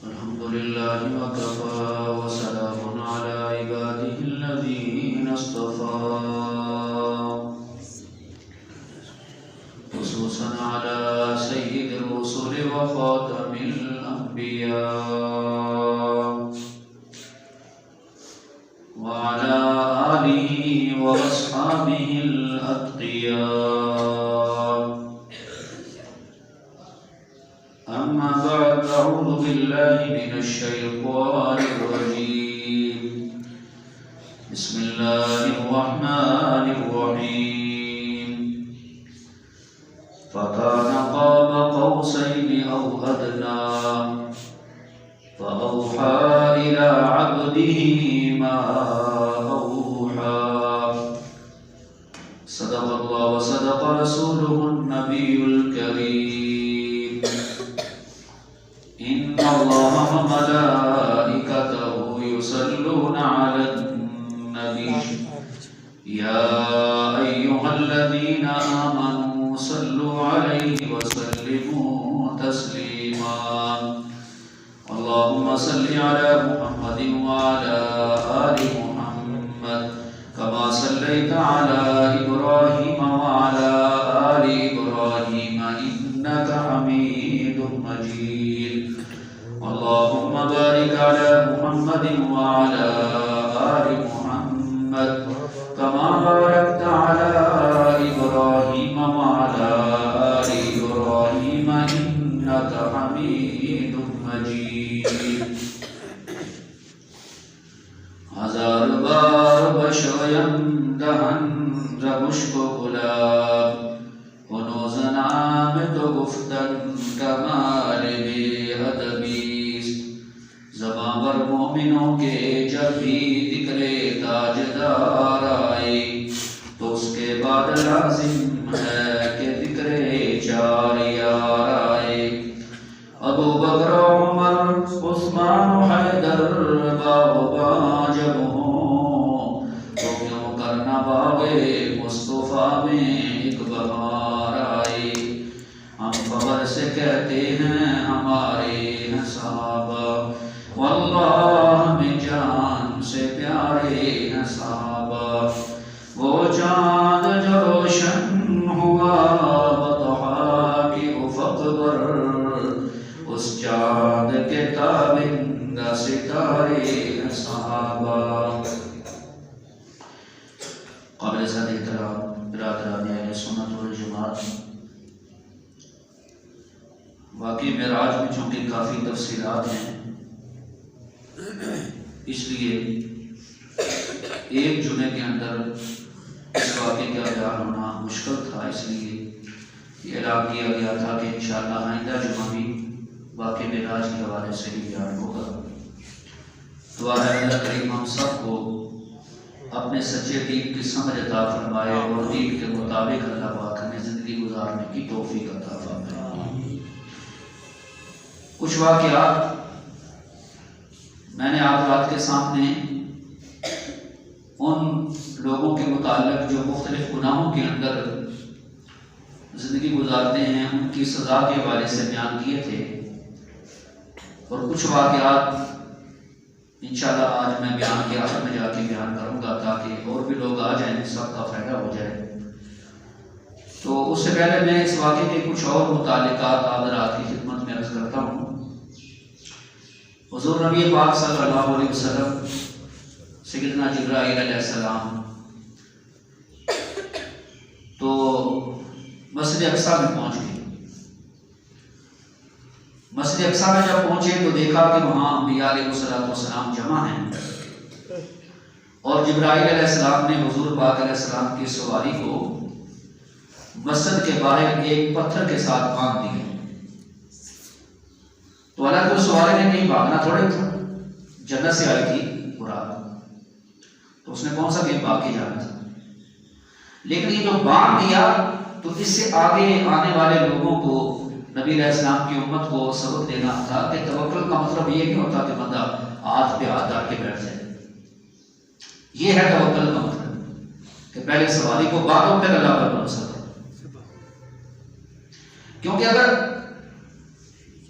الحمد لله وكفى وسلام على عباده الذين اصطفى خصوصا على سيد الرسل وخاتم الأنبياء وعلى آله وأصحابه الأتقياء. أما بعد، أعوذ بالله من الشيطان الرجيم. بسم الله الرحمن الرحيم. فكان قاب قوسين أو أدنى فأوحى إلى عبده ما أوحى. صدق الله وصدق رسوله النبي الكريم. إن الله وملائكته يصلون على النبي يا أيها الذين آمنوا صلوا عليه وسلموا تسليما. اللهم صل على محمد وعلى آل محمد كما صليت على إبراهيم وعلى آل إبراهيم إنك حميد مجيد. اللهم بارك على محمد وعلى آل محمد كما باركت على إبراهيم وعلى آل إبراهيم إنك حميد مجيد. ہزار بار بشویم دهن رمشک گلاب هنوز نام تو گفتن کمال بے ادبیست. زباں پر مومنوں کے جب بھی ذکر تاجدار آئے تو اس کے بعد لازم ہے کہ ذکر چار یار آئے. ابو بکر عمر عثمان حیدر باغ جب ہوں تو کیوں کرنا باغ مصطفیٰ میں ایک بہار آئے. ہم خبر سے کہتے ہیں ہمارے ہیں صحابہ، واللہ ہمیں جان سے پیارے ہیں صحابہ. وہ چاند جو روشن ہوا بطحا کی افق پر، اس چاند کے تابندہ ستارے ہیں صحابہ. قابل زیادہ احترام برادران اہل سنت والجماعت، واقعی معراج میں چونکہ کافی تفصیلات ہیں، اس لیے ایک جمعے کے اندر اس واقعے کا بیان ہونا مشکل تھا. اس لیے یہ اعلان کیا گیا تھا کہ انشاءاللہ آئندہ جمعہ بھی واقعہ معراج کے حوالے سے بھی بیان ہوگا. دعا ہے اللہ کریم ہم سب کو اپنے سچے دین کی سمجھ عطا فرمائے اور دین کے مطابق اللہ پاک ہمیں زندگی گزارنے کی توفیق عطا فرمائے. کچھ واقعات میں نے آپ رات کے سامنے ان لوگوں کے متعلق جو مختلف گناہوں کے اندر زندگی گزارتے ہیں ان کی سزا کے حوالے سے بیان کیے تھے، اور کچھ واقعات انشاءاللہ آج میں بیان کے آخر میں جا کے بیان کروں گا تاکہ اور بھی لوگ آ جائیں، سب کا فائدہ ہو جائے. تو اس سے پہلے میں اس واقعے کے کچھ اور متعلقات حضرات کی خدمت میں عرض کرتا ہوں. حضور نبی پاک صلی اللہ علیہ وسلم سیدنا جبرائیل علیہ السلام تو مسجد اقصیٰ میں پہنچ گئے. مسجد اقصیٰ میں جب پہنچے تو دیکھا کہ وہاں انبیاء علیہ السلام جمع ہیں، اور جبرائیل علیہ السلام نے حضور پاک علیہ السلام کی سواری کو مسجد کے باہر ایک پتھر کے ساتھ باندھ دیا. تو حالانکہ اس سواری نے کہیں بھاگنا تھوڑے تھا، جنت سے آئی تھی برات، تو اس نے کون سا کہیں بھاگ کے جانا تھا. لیکن یہ جو باندھ دیا تو اس سے آگے آنے والے لوگوں کو، نبی علیہ السلام کی امت کو سبق دینا تھا کہ توکل کا مطلب یہ نہیں ہوتا کہ بندہ ہاتھ پہ ہاتھ ڈال کے بیٹھ جائے. یہ ہے توکل کا مطلب کہ پہلے سواری کو باندھو پھر اللہ پر بھروسہ کرو. کیونکہ اگر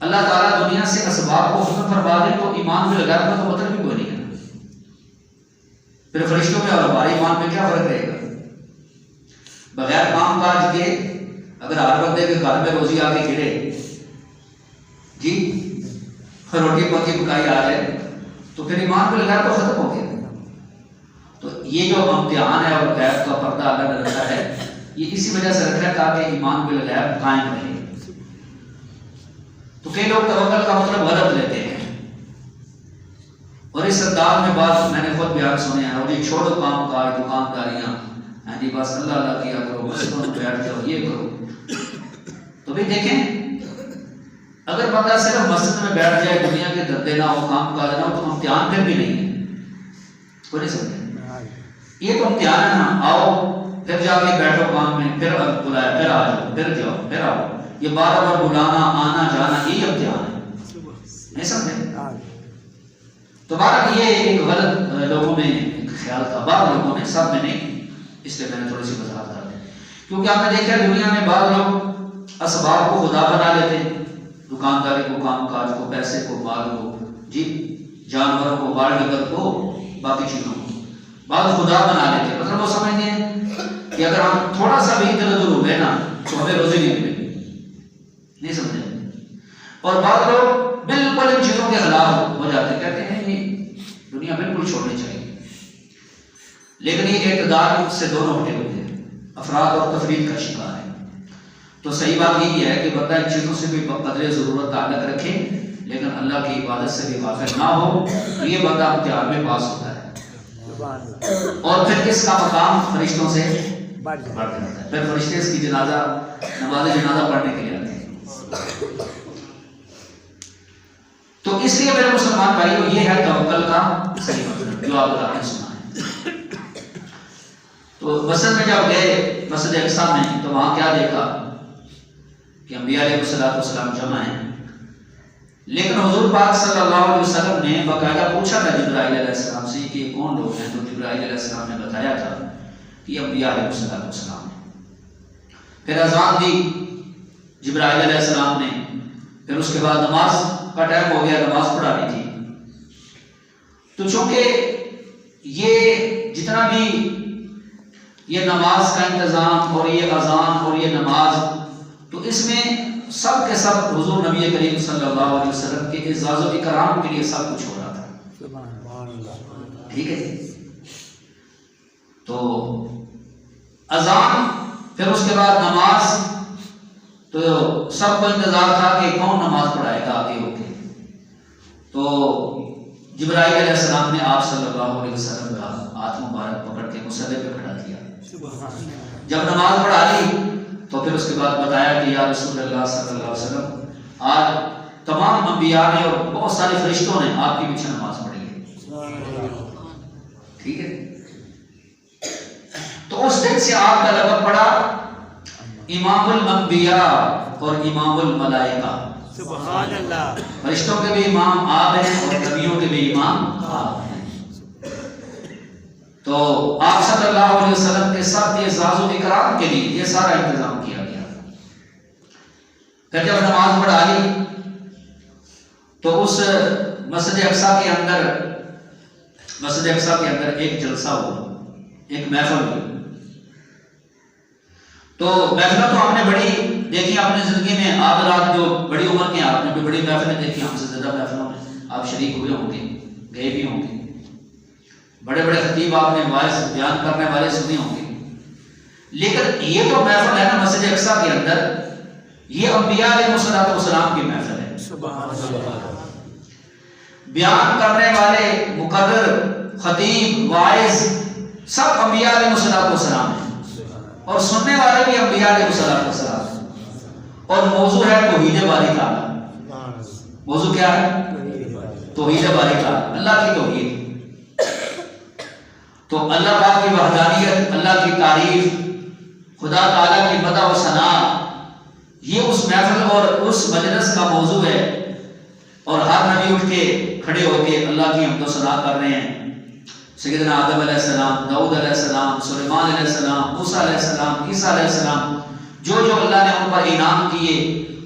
اللہ تعالیٰ دنیا سے اسباب کو ختم فرما دے تو ایمان میں لگا تو مطلب بھی کوئی نہیں ہے. پھر فرشتوں میں اور ہمارے ایمان میں کیا فرق رہے گا؟ بغیر کام کاج کے اگر ہر بندے کے گھر میں روزی آ کے گرے جی روٹی پکی پکائی آ جائے تو پھر ایمان پہ لگا تو ختم ہو گیا. تو یہ جو امتحان ہے اور غیب کا پردہ اللہ نے رکھا ہے یہ اسی وجہ سے رکھا ہے تاکہ ایمان پہ لگا قائم رہے. تو کئی لوگ توکل کا مطلب غلط لیتے ہیں اور اس انداز میں بات میں نے خود بیان سنے ہیں اور یہ چھوڑو کام کاج دکانداریاں ہاں جی بس اللہ اللہ کیا کرو مسجدوں میں بیٹھ جاؤ یہ کرو. تو بھی دیکھیں اگر بندہ صرف مسجد میں بیٹھ جائے دنیا کے دھندے نہ ہو کام کاج نہ ہو تو امتحان پھر بھی نہیں ہے. کوئی نہیں سمجھے یہ تو امتحان ہے نا. آؤ پھر جا کے بیٹھو کام میں پھر بلایا پھر آ جاؤ پھر جاؤ پھر آؤ یہ بار بار بلانا آنا جانا یہی امتحان ہے. نہیں سمجھے؟ تو بہرحال یہ ایک غلط لوگوں میں خیال تھا بعض لوگوں نے سب میں نہیں اس لیے میں نے تھوڑی سی وضاحت کر دی کیونکہ آپ نے دیکھا دنیا میں بعض لوگ اسباب کو خدا بنا لیتے ہیں دکانداری کو کام کاج کو پیسے کو مال کو جی جانوروں کو بال ڈگر کو باقی چیزوں کو بعض خدا بنا لیتے ہیں. مطلب وہ سمجھتے ہیں کہ اگر ہم تھوڑا سا بھی ادھر ادھر ہوئے نا تو ہمیں روزی نہیں ملے گی. نہیں سمجھے؟ اور بعض لوگ بالکل ان چیزوں کے خلاف ہو جاتے ہیں کہتے ہیں یہ دنیا بالکل چھوڑنی چاہیے. لیکن یہ اعتدال سے دونوں ہٹے ہوئے ہیں افراد اور تفرید کا شکار ہے. تو صحیح بات یہی ہے کہ بندہ ان چیزوں سے بھی قدر ضرورت تعلق رکھے لیکن اللہ کی عبادت سے بھی غافل نہ ہو. یہ بندہ امتحان میں پاس ہوتا ہے اور پھر کس کا مقام فرشتوں سے بڑھ جاتا ہے. پھر فرشتے اس کی جنازہ نماز جنازہ پڑھنے کے لیے آتے ہیں. تو اس لیے میرے مسلمان بھائیوں یہ ہے توکل کا صحیح مطلب جو آپ نے سنا ہے. تو مسجد میں جب گئے مسجد اقصی میں تو وہاں کیا دیکھا کہ انبیاء علیہ السلام جمع ہیں لیکن حضور پاک صلی اللہ علیہ وسلم نے باقاعدہ پوچھا تھا جبرائیل علیہ السلام سے کہ کون لوگ ہیں. تو جبرائیل علیہ السلام نے بتایا تھا کہ انبیاء علیہ السلام ہیں. پھر اذان دی جبرائیل علیہ السلام نے. پھر اس کے بعد نماز کا ٹائم ہو گیا نماز پڑھانی تھی. تو چونکہ یہ جتنا بھی یہ نماز کا انتظام اور یہ اذان اور یہ نماز تو اس میں سب کے سب حضور نبی کریم صلی اللہ علیہ وسلم کے اعزاز و اکرام کے لیے سب کچھ ہو رہا تھا. ٹھیک ہے. تو اذان پھر اس کے بعد نماز تو سب کو انتظار تھا کہ کون نماز پڑھائے گا آگے ہو کے. تو جبرائیل علیہ السلام نے آپ صلی اللہ علیہ وسلم کا ہاتھ مبارک پکڑ کے مصلی پہ کھڑا کیا. جب نماز پڑھا لی تو پھر اس کے بعد بتایا کہ یا رسول اللہ صلی اللہ علیہ وسلم آج تمام انبیاء نے اور بہت سارے فرشتوں نے آپ کے پیچھے نماز پڑھی ہے. ٹھیک ہے. تو اس دن سے آپ کا لقب پڑا امام الانبیاء اور امام الملائکہ. سبحان اللہ. فرشتوں کے بھی امام آپ ہیں اور نبیوں کے بھی امام آپ ہیں. تو آپ صلی اللہ علیہ وسلم کے ساتھ اعزاز و اکرام کے لیے یہ سارا انتظام کیا گیا. پھر جب نماز پڑھا لی تو اس مسجد اقصی کے اندر ایک جلسہ ہوا ایک محفل ہوئی. تو محفلیں تو ہم نے بڑی دیکھی اپنی زندگی میں. آپ رات جو بڑی عمر کے آپ نے بھی بڑی محفلیں دیکھی ہم سے زیادہ محفلوں میں آپ شریک ہوئے ہوں گے گئے بھی ہوں گے. بڑے بڑے خطیب آپ نے واعظ بیان کرنے والے سنے ہوں گے. لیکن یہ تو محفل ہے نا مسجد اقصی کے اندر یہ انبیاء علیہ السلام کی محفل ہے. سبحان اللہ. بیان کرنے والے مقرر خطیب واعظ سب انبیاء علیہ السلام ہیں اور سننے والے بھی انبیاء علیہ السلام ہیں. اور موضوع ہے توحید باری تعالیٰ. موضوع کیا ہے؟ توحید باری تعالیٰ, اللہ کی توحید. تو اللہ پاک کی وحدانیت, اللہ کی تعریف, خدا تعالیٰ کی مدح و ثنا, یہ اس محفل اور اس مجلس کا موضوع ہے. اور ہر نبی اٹھ کے کھڑے ہو کے اللہ کی حمد و ثنا کر رہے ہیں. سیدنا آدم علیہ السلام, داؤد علیہ السلام, سلیمان علیہ السلام, موسیٰ علیہ السلام, عیسیٰ علیہ السلام, جو جو اللہ نے ان پر انعام کیے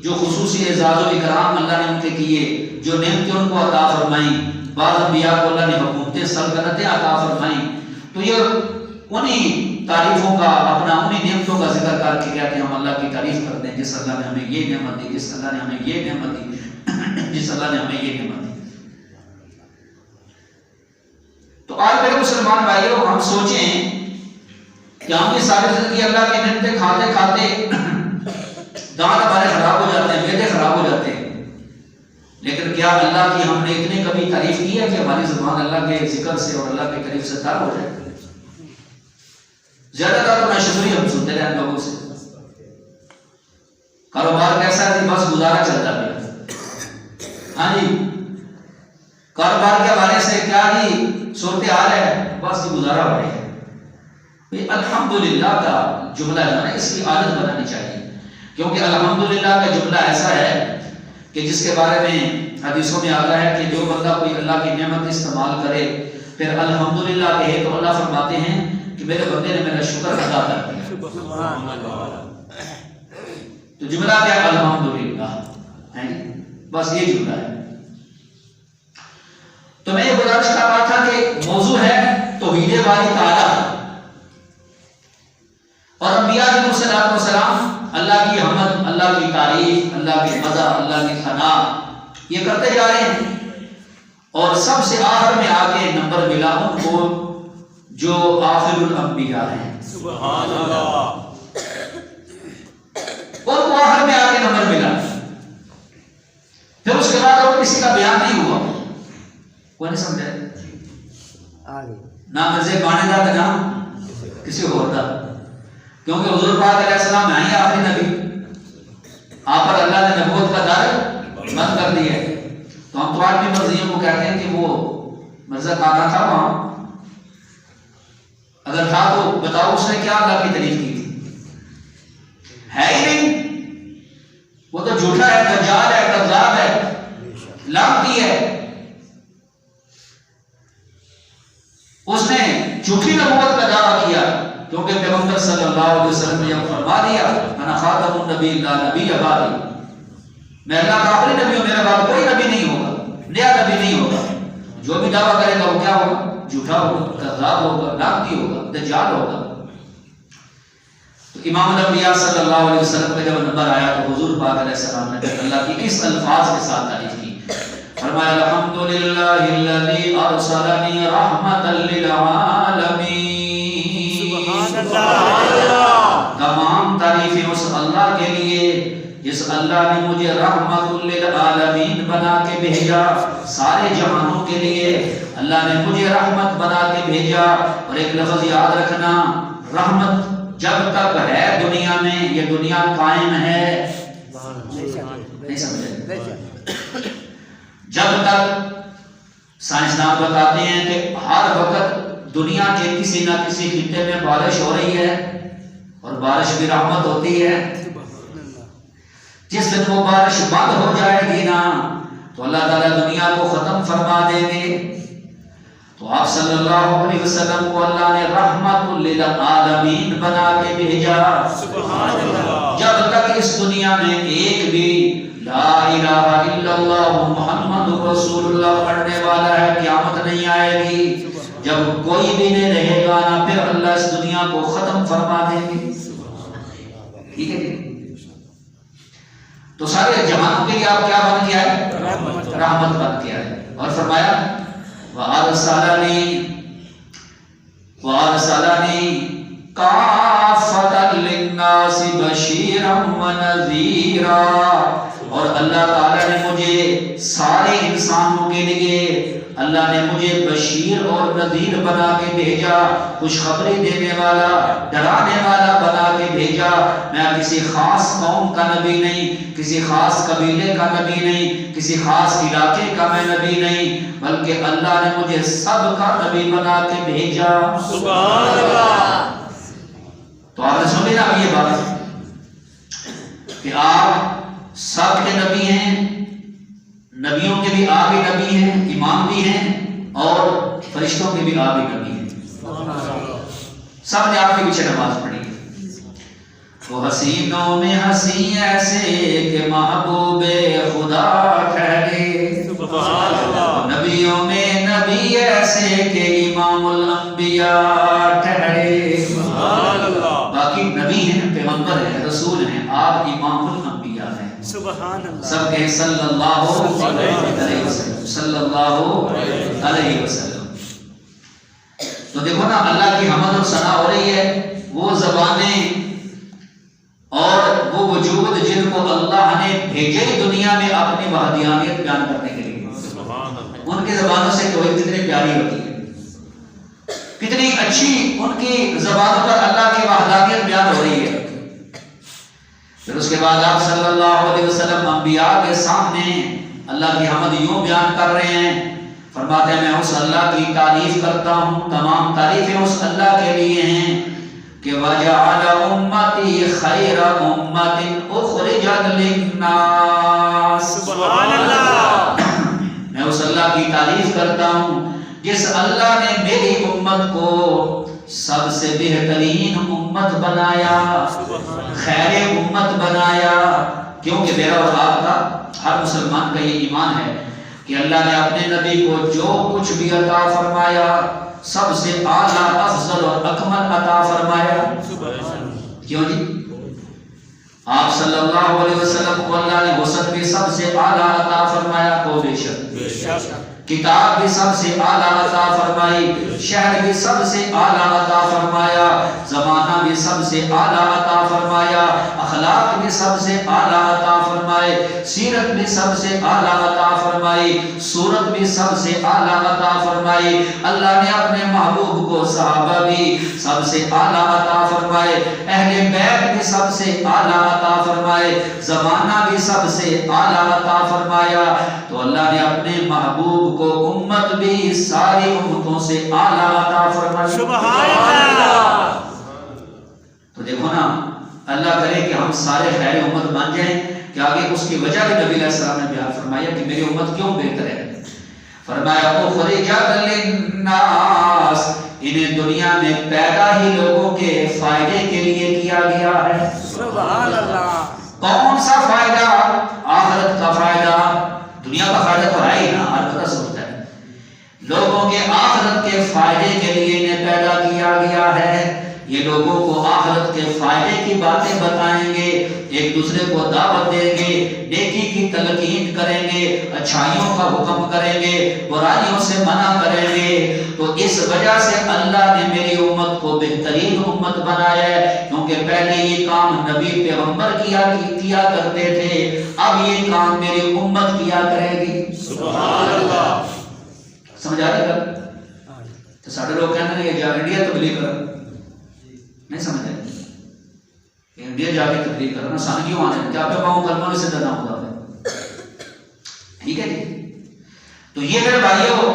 جو خصوصی اعزاز و اکرام اللہ نے ان کے کیے، جو نعمتیں ان کو عطا فرمائیں، بعض انبیاء کو اللہ نے حکومتیں سلطنتیں عطا فرمائیں، تو یہ انہی تعریفوں کا اپنا انہی نعمتوں کا ذکر کر کے کہتے ہیں ہم اللہ کی تعریف کرتے ہیں، جس اللہ نے ہمیں یہ نعمت دی، جس اللہ نے ہمیں یہ نعمت دی، جس اللہ نے ہمیں یہ نعمت دی۔ تو آج میرے مسلمان بھائیوں، ہم سوچیں کہ ہم یہ ساری زندگی اللہ کی نعمتیں کھاتے کھاتے دانت ہمارے خراب ہو جاتے ہیں، معدے خراب ہو جاتے ہیں، لیکن کیا اللہ کی ہم نے اتنی کبھی تعریف کی ہے کہ ہماری زبان اللہ کے ذکر سے اور اللہ کے قریب سے تر ہو جائے؟ زیادہ تر تو ناشکری ہم سنتے رہے لوگوں سے، کاروبار کیسا ہے؟ بس گزارا چلتا گیا، ہاں جی، کاروبار کے حوالے سے کیا جی صورتحال ہے؟ بس گزارا ہو رہی ہے۔ الحمدللہ کا جملہ ہے نا، اس کی عادت بنانی چاہیے، کیونکہ الحمدللہ کا جملہ ایسا ہے کہ جس کے بارے میں حدیثوں میں آتا ہے کہ جو بندہ کوئی اللہ کی نعمت استعمال کرے پھر الحمدللہ کہے تو اللہ فرماتے ہیں کہ میرے بندے نے میرا شکر ادا کر دیا۔ تو جملہ کیا ہے؟ الحمدللہ ہے، بس یہ جملہ ہے۔ تو میں یہ گزارش کر رہا تھا کہ موضوع ہے توحید باری تعالی، اور انبیاء علیہ الصلوۃ والسلام اللہ کی حمد، اللہ کی تعریف، اللہ کی مدح، اللہ کی ثنا یہ کرتے جا رہے ہیں، اور سب سے آخر میں آ کے نمبر ملا ان کو جو آخر الانبیاء ہیں، سبحان اللہ، ان کو آخر میں آ کے نمبر ملا۔ پھر اس کے بعد اور کسی کا بیان نہیں ہوا، کوئی نہیں سمجھا، نہ مرزے بانے دا نہ کسی اور دا، کیونکہ حضور پاک علیہ السلام ہیں آخری نبی، آپ پر اللہ نے نبوت کا دار بند کر دیا ہے۔ تو ہم تو آج بھی مرضیوں کو کہتے ہیں کہ وہ مرزا کہاں تھا، وہاں اگر تھا تو بتاؤ اس نے کیا اللہ کی تعریف کی تھی؟ ہے ہی نہیں، وہ تو جھوٹا ہے، دجال ہے، کذاب ہے، لعنتی ہے۔ اس نے جھوٹی نبوت کا دعویٰ کیا، کیونکہ پیغمبر صلی اللہ علیہ وسلم نے جب فرما دیا انا خاتم النبی لا نبی بعدی، میں اللہ کا آخری نبی ہوں، میرے بعد کوئی نبی نہیں ہوگا، نیا نبی نہیں ہوگا، جو بھی دعویٰ کرے گا وہ کیا ہوگا؟ جھوٹا ہوگا، کذاب ہوگا، لعنتی ہوگا، دجال ہوگا۔ تو امام الانبیاء صلی اللہ علیہ وسلم کا جب نمبر آیا تو حضور پاک علیہ السلام نے اللہ کی اس الفاظ کے ساتھ تعریف کی، فرمایا الحمدللہ الذی ارسلنی رحمتا للعالمین، تمام تعریفیں اس اللہ کے لیے جس اللہ نے مجھے رحمت للعالمین بنا کے بھیجا، سارے جہانوں کے لیے اللہ نے مجھے رحمت بنا کے بھیجا۔ اور ایک لفظ یاد رکھنا، رحمت جب تک ہے دنیا میں، یہ دنیا قائم ہے، نہیں سمجھے؟ جب تک سائنسدان بتاتے ہیں کہ ہر وقت دنیا کے کسی نہ کسی خطے میں بارش ہو رہی ہے، اور بارش بھی رحمت ہوتی ہے، جس دن وہ بارش بند ہو جائے گی نا تو اللہ تعالیٰ دنیا کو ختم فرما دیں گے۔ تو آپ صلی اللہ علیہ وسلم کو اللہ نے رحمت للعالمین بنا کے بھیجا۔ سبحان اللہ، جب تک اس دنیا میں ایک بھی لا الہ الا اللہ محمد رسول اللہ پڑھنے والا ہے، قیامت نہیں آئے گی۔ جب کوئی بھی نہیں رہے گا نا پھر اللہ اس دنیا کو ختم فرما دیں گے، ٹھیک ہے؟ تو سارے جہانوں کے لیے آپ کیا بن گیا ہے؟ رحمت بن گیا ہے۔ اور فرمایا وَأَرْسَلَنِي كَافَّةً لِلنَّاسِ بَشِيرًا وَنَذِيرًا، اور اللہ تعالیٰ نے مجھے سارے انسانوں کے لیے اللہ نے مجھے بشیر اور نذیر بنا کے بھیجا، خوشخبری دینے والا، ڈرانے والا بنا کے بھیجا۔ میں کسی خاص قوم کا نبی نہیں، کسی خاص قبیلے کا نبی نہیں، کسی خاص علاقے کا میں نبی نہیں، بلکہ اللہ نے مجھے سب کا نبی بنا کے بھیجا۔ سبحان اللہ۔ تو آپ نے سنی نا یہ بات کہ آپ سب کے نبی ہیں، نبیوں کے بھی آپ ہی نبی ہیں، امام بھی ہیں، اور فرشتوں کے بھی آپ ہی نبی ہیں، سب نے آپ کے پیچھے نماز پڑھی۔ وہ حسینوں میں حسین ایسے کہ محبوب خدا ٹھہرے، سبحان اللہ، نبیوں میں نبی ایسے کہ امام الانبیاء ٹھہرے۔ سبحان اللہ، باقی نبی ہیں، پیغمبر ہیں، رسول ہیں، آپ امام الانبیاء ہیں۔ سبحان اللہ، سب کہیں صلی اللہ علیہ وسلم، صلی اللہ علیہ وسلم۔ تو دیکھو نا، اللہ کی حمد اور ثنا ہو رہی ہے، وہ زبانیں اور وہ وجود جن کو اللہ نے بھیجے دنیا میں اپنی وحدانیت بیان کرنے کے لیے، سبحان اللہ، ان کی زبانوں سے توحید کتنی پیاری ہوتی ہے، کتنی اچھی ان کی زبانوں پر اللہ کی وحدانیت بیان ہو رہی ہے۔ پھر اس کے بعد آپ صلی اللہ علیہ وسلم انبیاء کے سامنے اللہ کی حمد یوں بیان کر رہے ہیں، فرماتے ہیں میں اس اللہ کی تعریف کرتا ہوں، تمام تعریفیں اس اللہ کے لیے ہیں کہ وَجَعَلَ أُمَّتِي خَيْرَ أُمَّةٍ أُخْرِجَتْ لِلنَّاسِ۔ سبحان اللہ، میں اس اللہ کی تعریف کرتا ہوں جس اللہ نے میری امت کو سب سے بہترین امت بنایا، خیر امت بنایا۔ کیونکہ میرا اور آپ کا، ہر مسلمان کا یہ ایمان ہے کہ اللہ نے اپنے نبی کو جو کچھ بھی عطا فرمایا سب سے اعلیٰ، افضل اور اکمل عطا فرمایا۔ کیوں جی؟ آپ صلی اللہ علیہ وسلم کو اللہ نے وسط بھی سب سے اعلیٰ عطا فرمایا، کو بے شک کتاب بھی سب سے اعلیٰ عطا فرمائی، شہر بھی سب سے اعلیٰ عطا فرمایا، زمانہ بھی سب سے اعلیٰ عطا فرمایا، اخلاق بھی سب سے اعلیٰ عطا فرمائے، سیرت بھی سب سے اعلیٰ عطا فرمائی، صورت بھی سب سے اعلیٰ عطا فرمائی۔ اللہ نے اپنے محبوب کو صحابہ بھی سب سے اعلیٰ عطا فرمائے، اہل بیت بھی سب سے اعلیٰ عطا فرمائے، زمانہ بھی سب سے اعلیٰ عطا فرمایا۔ تو اللہ نے اپنے محبوب کو امت بھی ساری امتوں سے اعلیٰ عطا فرمائی۔ سبحان اللہ، تو دیکھو نا، اللہ کرے کہ ہم سارے خیر امت بن جائیں کہ آگے اس کی وجہ بھی نبی علیہ السلام نے بیان فرمایا کہ میری امت کیوں بہتر ہے۔ فرمایا اخرجت للناس، انہیں دنیا میں پیدا ہی لوگوں کے فائدے کے لیے کیا گیا ہے۔ سبحان اللہ، کون سا فائدہ؟ آخرت کا فائدہ۔ دنیا کا فائدہ تو ہے ہی نا، ہر بندہ سوچتا ہے۔ لوگوں کے آخرت کے فائدے کے لیے انہیں پیدا کیا گیا ہے۔ یہ لوگوں کو آخرت کے فائدے کی باتیں بتائیں گے، ایک دوسرے کو دعوت دیں گے، نیکی کی تلقین کریں گے، اچھائیوں کا حکم کریں گے، برائیوں سے منع کریں گے۔ تو اس وجہ سے اللہ نے میری امت کو بہترین امت بنایا ہے، کیونکہ پہلے یہ کام نبی پیغمبر کیا کرتے تھے، اب یہ کام میری امت کیا کرے گی۔ سبحان اللہ، سمجھ آ رہی گا؟ تو سارے لوگ کہتے ہیں یہ جا انڈیا تبلیغ کر، نہیں سمجھ آئے انڈیا جا کے تبلیغ کرنا سان کیوں آنے کیا پہ پاؤں کلمہ سے درنا ہوگا۔ ٹھیک ہے جی؟ تو یہ میرے بھائیوں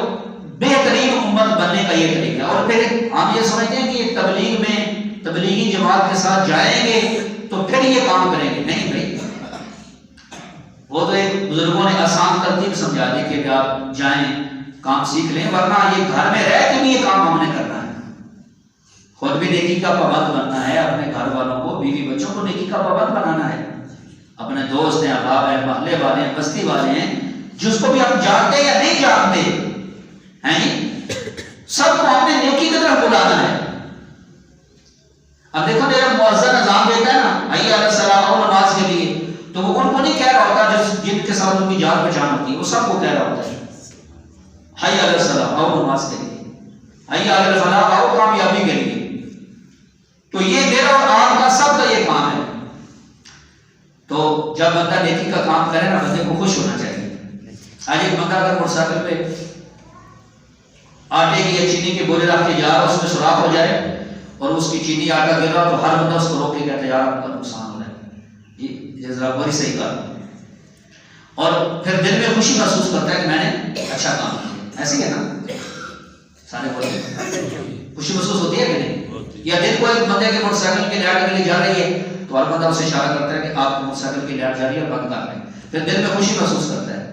بہترین امت بننے کا یہ طریقہ ہے۔ اور پھر ہم یہ سمجھتے ہیں کہ تبلیغ میں تبلیغی جماعت کے ساتھ جائیں گے تو پھر یہ کام کریں گے، نہیں بھائی، وہ تو ایک بزرگوں نے آسان ترتیب سمجھا دی کہ آپ جائیں کام سیکھ لیں، ورنہ یہ گھر میں رہ کے بھی یہ کام ہم نے کرنا ہے۔ خود بھی نیکی کا پابند بننا ہے، اپنے گھر والوں کو، بیوی بچوں کو نیکی کا پابند بنانا ہے، اپنے دوست ہیں، احباب ہیں، محلے والے ہیں، بستی والے ہیں، جس کو بھی ہم جانتے یا نہیں جانتے ہیں، سب کو ہم نے نیکی کی طرف بلانا ہے۔ اب دیکھو جب مؤذن اذان دیتا ہے نا حی علی الصلاۃ اور نماز کے لیے، تو وہ ان کو نہیں کہہ رہا ہوتا جن کے ساتھ ان کی جان پہچان ہوتی ہے، وہ سب کو کہہ رہا ہوتا ہے حی علی الصلاۃ اور نماز کے لیے، حی علی الفلاح اور کامیابی کے لیے۔ تو یہ میرا اور آپ کا سب کا یہ کام ہے۔ تو جب بندہ نیکی کا کام کرے نا، بندے کو خوش ہونا چاہیے۔ آج ایک بندہ اگر موٹر سائیکل پہ آٹے کی یا چینی کے بولے رکھ کے جا رہا، اس میں سوراخ ہو جائے اور اس کی چینی آٹا گر رہا، تو ہر بندہ اس کو روک کے کہتا ہے یار آپ کا نقصان ہو رہا ہے، یہ ذرا بڑی صحیح کہا، اور پھر دل میں خوشی محسوس کرتا ہے کہ میں نے اچھا کام کیا۔ ایسے ہی ہے نا، سارے بولے خوشی محسوس ہوتی ہے کہ نہیں؟ یا دل کو ایک بندے کے موٹر سائیکل کی لائٹ کے لیے جا رہی ہے تو ہر بندہ اسے اشارہ کرتا ہے کہ آپ موٹر سائیکل کی لائٹ جا رہی ہے، بند کر لیں، پھر دل میں خوشی محسوس کرتا ہے۔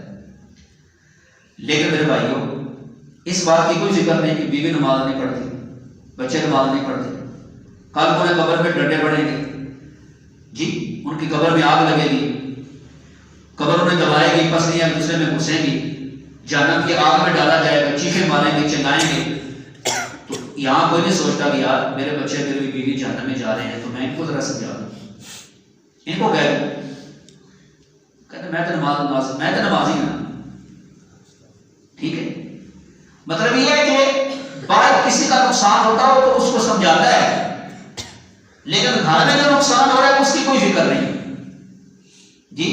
لیکن میرے بھائیوں، اس بات کی کوئی فکر نہیں کہ بیوی نماز نہیں پڑھتی، بچے نماز نہیں پڑھتے، کل انہیں قبر میں ڈنڈے پڑیں گے، جی ان کی قبر میں آگ لگے گی، قبر انہیں دبائے گی، پسلیاں ایک دوسرے میں گھسیں گی، جہنم کی آگ میں ڈالا جائے گا، چیخیں ماریں گے، چلائیں گے. تو یہاں کوئی نہیں سوچتا کہ یار میرے بچے میری بیوی جہنم میں جا رہے ہیں تو میں ان کو ذرا سمجھا دوں، ان کو کہہ دوں، کہتے میں تو نمازی ہوں. ٹھیک ہے، مطلب یہ ہے کہ باہر کسی کا نقصان ہوتا ہو تو اس کو سمجھاتا ہے، لیکن گھر میں جو نقصان ہو رہا ہے اس کی کوئی فکر نہیں جی.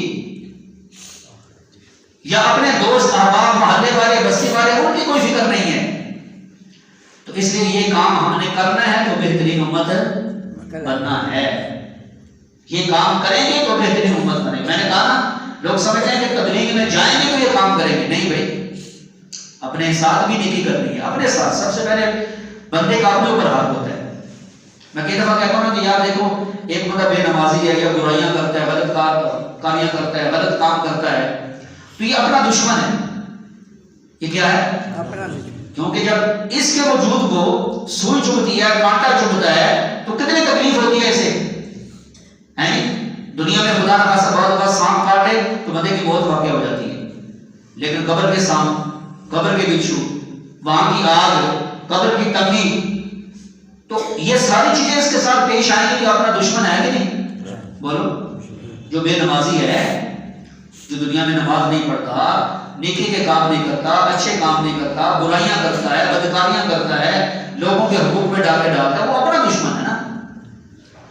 یا اپنے دوست احباب محلے والے بستی والے ان کی کوئی فکر نہیں ہے. تو اس لیے یہ کام ہم نے کرنا ہے تو بہترین امت بننا ہے. یہ کام کریں گے تو بہترین امت بنے گی. میں نے کہا نا لوگ سمجھتے ہیں کہ تبلیغ میں جائیں گے تو یہ کام کریں گے. نہیں بھائی، اپنے ساتھ بھی نیکی کرنی ہے. اپنے ساتھ سب سے پہلے بندے کا اپنے اوپر حق ہوتا ہے. میں کئی دفعہ کہتا ہوں کہ یار دیکھو ایک بندہ بے نمازی ہے یا برائیاں کرتا ہے، غلط کاریاں کرتا ہے، غلط کام کرتا ہے، تو یہ اپنا دشمن ہے. یہ کیا ہے؟ اپنا کیونکہ جب اس کے وجود کو سوئی چبھتی ہے، کانٹا چبھتا ہے تو کتنی تکلیف ہوتی ہے اسے. دنیا میں خدا نہ خاصا بہت بہت سانپ کاٹے تو بندے کی موت واقع ہو جاتی ہے، لیکن قبر کے سانپ، قبر کے بچھو، وہاں کی آگ، قبر کی تنگی، تو یہ ساری چیزیں اس کے ساتھ پیش آئیں گی. تو اپنا دشمن ہے کہ نہیں؟ بولو. جو بے نمازی ہے، جو دنیا میں نماز نہیں پڑھتا، نیکی کے کام نہیں کرتا، اچھے کام نہیں کرتا، برائیاں کرتا ہے، بدکاریاں کرتا ہے، لوگوں کے حقوق میں ڈاکے ڈالتا ہے، وہ اپنا دشمن ہے نا.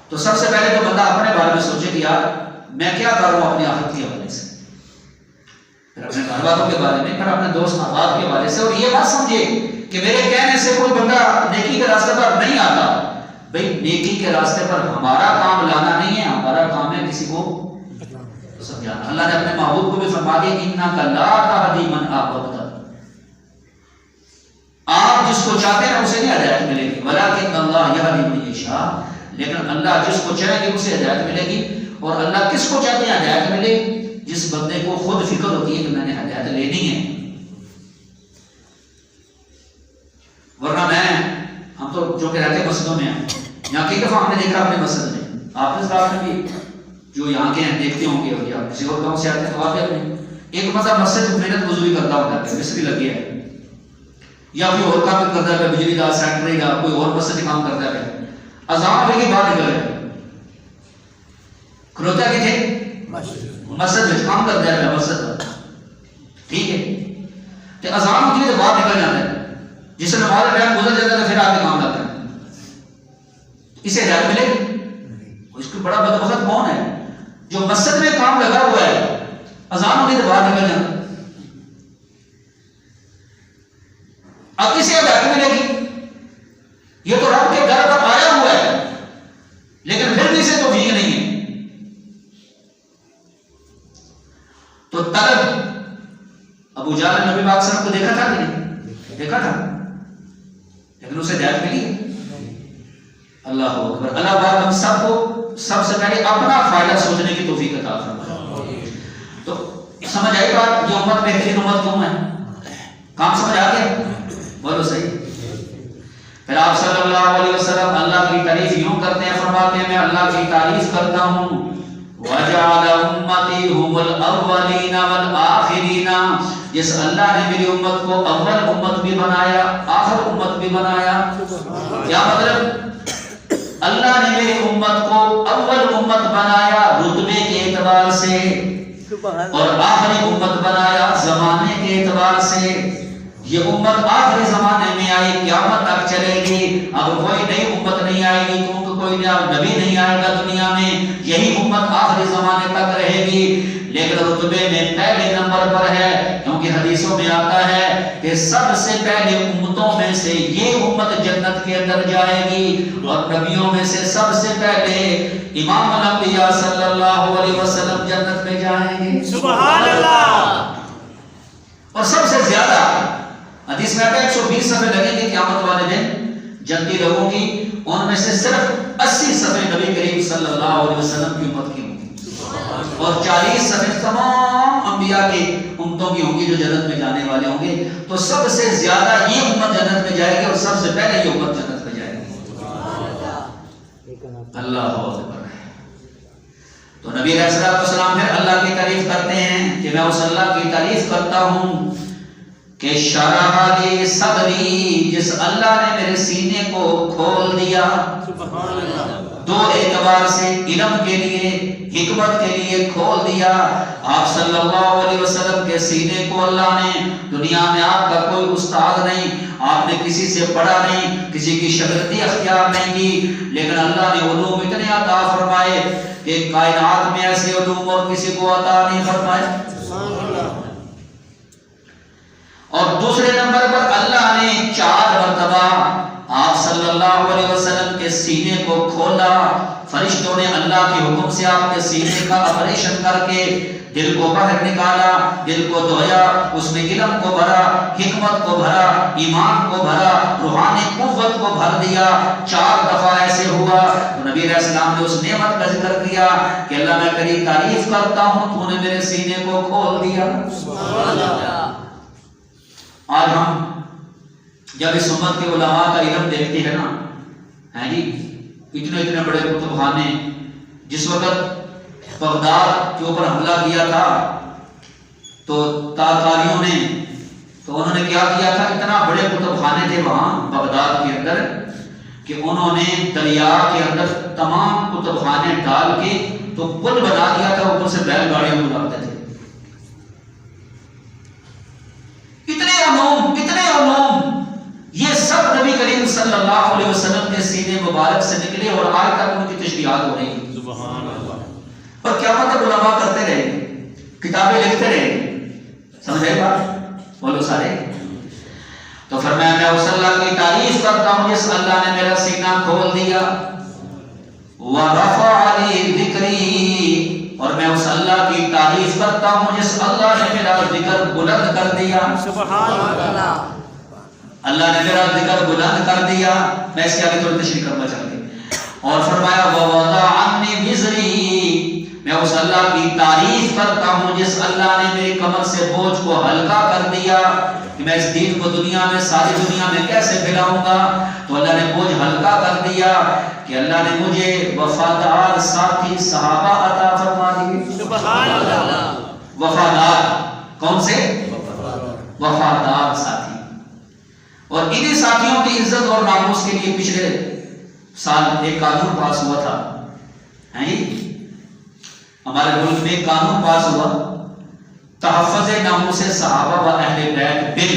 تو سب سے پہلے تو بندہ اپنے بارے میں سوچے کہ یار میں کیا کر رہا ہوں اپنی آخرت کے حوالے سے، پھر اپنے گھر والوں کے بارے میں، پھر اپنے دوست احباب کے بارے سے. اور یہ بات سمجھے کہ میرے کہنے سے کوئی بندہ نیکی کے راستے پر نہیں آتا. بھئی نیکی کے راستے پر ہمارا کام لانا نہیں ہے، ہمارا کام ہے کسی کو سمجھانا. اللہ نے اپنے محبوب کو بھی فرما دیا انک لا تہدی من احببت، آپ جس کو چاہتے ہیں اسے نہیں ہدایت ملے گی، ولکن اللہ یہدی من یشاء، لیکن اللہ جس کو چاہے گی اسے ہدایت ملے گی. اور اللہ کس کو چاہتے ہیں ہدایت ملے؟ جس بندے کو خود فکر ہوتی ہے کہ میں نے ہدایت لینی ہے. ورنہ ہم تو جو کہ رہتے مسجدوں میں ہیں، یہاں کئی دفعہ ہم نے دیکھا اپنے مسجد میں، آپ نے رات میں بھی جو یہاں کے ہیں دیکھتے ہوں گے، یا کسی اور گاؤں سے آتے ہیں تو آپ اپنے ایک مطلب مسجد محنت مزدوری کرتا ہوتا ہے، مستری لگی ہے یا کوئی اور کام کرتا ہے، بجلی کا، سینٹری کا، کوئی اور مسجد کام کرتا ہے، اذان ہونے کے بعد نکل گئے، کھلوتا کی تھے مسجد میں کام کرتا ہے مسجد پر، ٹھیک ہے، تو اذان ہوتی ہے تو باہر نکل جاتا ہے، جس سے نماز ٹائم گزر جاتا ہے پھر آ کے کام کرتا ہے. اسے ہدایت ملے گی؟ اس کو بڑا بدبخت کون ہے جو مسجد میں کام لگا ہوا ہے، اذان ہوتی تو باہر نکل جاتا. اب اسے ہدایت ملے گی؟ یہ تو رب کے در پر آیا ہوا ہے لیکن پھر بھی اسے توفیق نہیں ہے. تو طلب ابو جہل نے نبی پاک صلی اللہ علیہ وسلم کو دیکھا تھا کہ نہیں دیکھا تھا، لیکن اسے ہدایت ملی ہے. اللہ اکبر. اللہ پاک ہم سب کو سب سے پہلے اپنا فائدہ سوچنے کی توفیق عطا فرمائے. تو سمجھ آئی بات، یہ امت بہترین امت کیوں ہے؟ کام سمجھ آ گیا؟ بولو صحیح. پھر آپ صلی اللہ علیہ وسلم اللہ کی تعریف یوں کرتے ہیں، فرماتے ہیں میں اللہ کی تعریف کرتا ہوں وَجَعَلَ أُمَّتِي هُمُ الْأَوَّلِينَ وَالْآخِرِينَ، جس اللہ نے میری امت کو اول امت بھی بنایا، آخر امت بھی بنایا. کیا مطلب؟ اللہ نے میری امت کو اول امت بنایا رتبے کے اعتبار سے، اور آخری امت بنایا زمانے کے اعتبار سے. یہ امت آخری زمانے میں آئی، قیامت تک چلے گی. اب کوئی نئی امت نہیں آئے گی کیونکہ کوئی نبی نہیں آئے گا دنیا میں، یہی امت آخری زمانے تک رہے گی. لیکن رتبے میں پہلے نمبر پر ہے، کیونکہ حدیثوں میں آتا ہے کہ سب سے پہلے امتوں میں سے یہ امت جنت کے اندر جائے گی، اور نبیوں میں سے سب سے پہلے امام الانبیاء صلی اللہ علیہ وسلم جنت میں جائیں گے. سبحان اللہ. اور سب سے زیادہ حدیث میں آتا ہے 120 صفحے لگیں گے قیامت والے دن جنتی لوگوں کی، ان میں سے صرف 80 صفحے نبی کریم صلی اللہ علیہ وسلم کی امت کی ہوں گی، اور 40 صفحے تمام انبیاء کی امتوں کی ہوں گی جو جنت میں جانے والے ہوں گے. تو سب سے زیادہ یہ امت جنت میں جائے گی، اور سب سے پہلے یہ امت جنت میں جائے گی. اللہ اکبر. تو نبی علیہ الصلوۃ والسلام پھر اللہ کی تعریف کرتے ہیں کہ میں اس اللہ کی تعریف کرتا ہوں کہ شرح لی صدری، جس اللہ نے میرے سینے کو کھول دیا، دو اعتبار سے، علم کے لیے، حکمت کے لیے کھول دیا۔ آپ صلی اللہ علیہ وسلم کے سینے کو اللہ نے، دنیا میں آپ کا کوئی استاد نہیں، آپ نے کسی سے پڑھا نہیں، کسی کی شاگردی اختیار نہیں کی، لیکن اللہ نے علوم اتنے عطا فرمائے کہ کائنات میں ایسے علوم اور کسی کو عطا نہیں فرمائے۔ اور دوسرے نمبر پر اللہ نے 4 مرتبہ آپ صلی اللہ علیہ وسلم کے سینے کو کھولا، فرشتوں نے اللہ کے حکم سے آپ کے سینے کا آپریشن کر کے دل کو باہر نکالا، دل کو دھویا، اس میں علم کو بھرا، حکمت کو بھرا، ایمان کو بھرا، روحانی قوت کو بھر دیا۔ 4 دفعہ ایسے ہوا تو نبی علیہ السلام نے اس نعمت کا ذکر کیا کہ اللہ میں تیری تعریف کرتا ہوں، تو نے میرے سینے کو کھول دیا۔ سبحان اللہ۔ آج ہم جب اس امت کے علماء کا علم دیکھتے ہیں نا، ہیں جی اتنے بڑے کتب خانے، جس وقت بغداد کے اوپر حملہ کیا تھا تو تاتاریوں نے، تو انہوں نے کیا کیا تھا، اتنا بڑے کتب خانے تھے وہاں بغداد کے اندر کہ انہوں نے دریا کے اندر تمام کتب خانے ڈال کے تو پل بنا دیا تھا، اوپر سے بیل گاڑیوں کو لاتے تھے۔ اتنے علوم یہ سب نبی کریم صلی اللہ علیہ وسلم کے سینے مبارک سے نکلے اور آج تک ان کی تشریحات ہو رہی ہیں۔ سبحان اللہ۔ اور کیا مطلب علماء کرتے رہے، کتابیں لکھتے رہے، سمجھے بات بولو سارے۔ تو فرمایا میں اس اللہ کی تعریف کرتا ہوں جس اللہ نے میرا سینہ کھول دیا، وَرَفَعَ لِي ذِكْرِي، اور میں اس اللہ کی تعریف کرتا ہوں جس اللہ نے میرا ذکر بلند کر دیا۔ سبحان اللہ۔ اللہ نے میرا ذکر بلند کر دیا۔ میں اس کے آگے تھوڑی تشریح کرنا چاہتا ہوں۔ اور فرمایا وَوَضَعَ عَنِّي وِزْرِي، میں اس اللہ کی تعریف کرتا ہوں جس اللہ نے میری کمر سے بوجھ کو ہلکا کر دیا کہ میں اس دین کو دنیا میں، ساری دنیا میں کیسے پھیلاؤں گا۔ تو اللہ نے بوجھ ہلکا کر دیا کہ اللہ نے مجھے وفادار ساتھی صحابہ عطا فرما دیے۔ سبحان اللہ۔ وفادار کون سے؟ وفادار ساتھی۔ اور انہی ساتھیوں کی عزت اور ناموس کے لیے پچھلے سال ایک قانون پاس ہوا تھا، ہمارے ملک میں قانون پاس ہوا، تحفظ ناموس صحابہ و اہل بیت بل،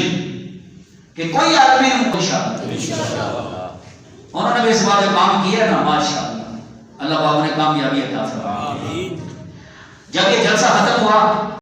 کہ کوئی آدمی ان کو انشاءاللہ، انہوں نے بھی اس بات میں کام کیا نا، ماشاءاللہ، اللہ پاک نے کامیابی عطا فرمائی۔ جب یہ جلسہ ختم ہوا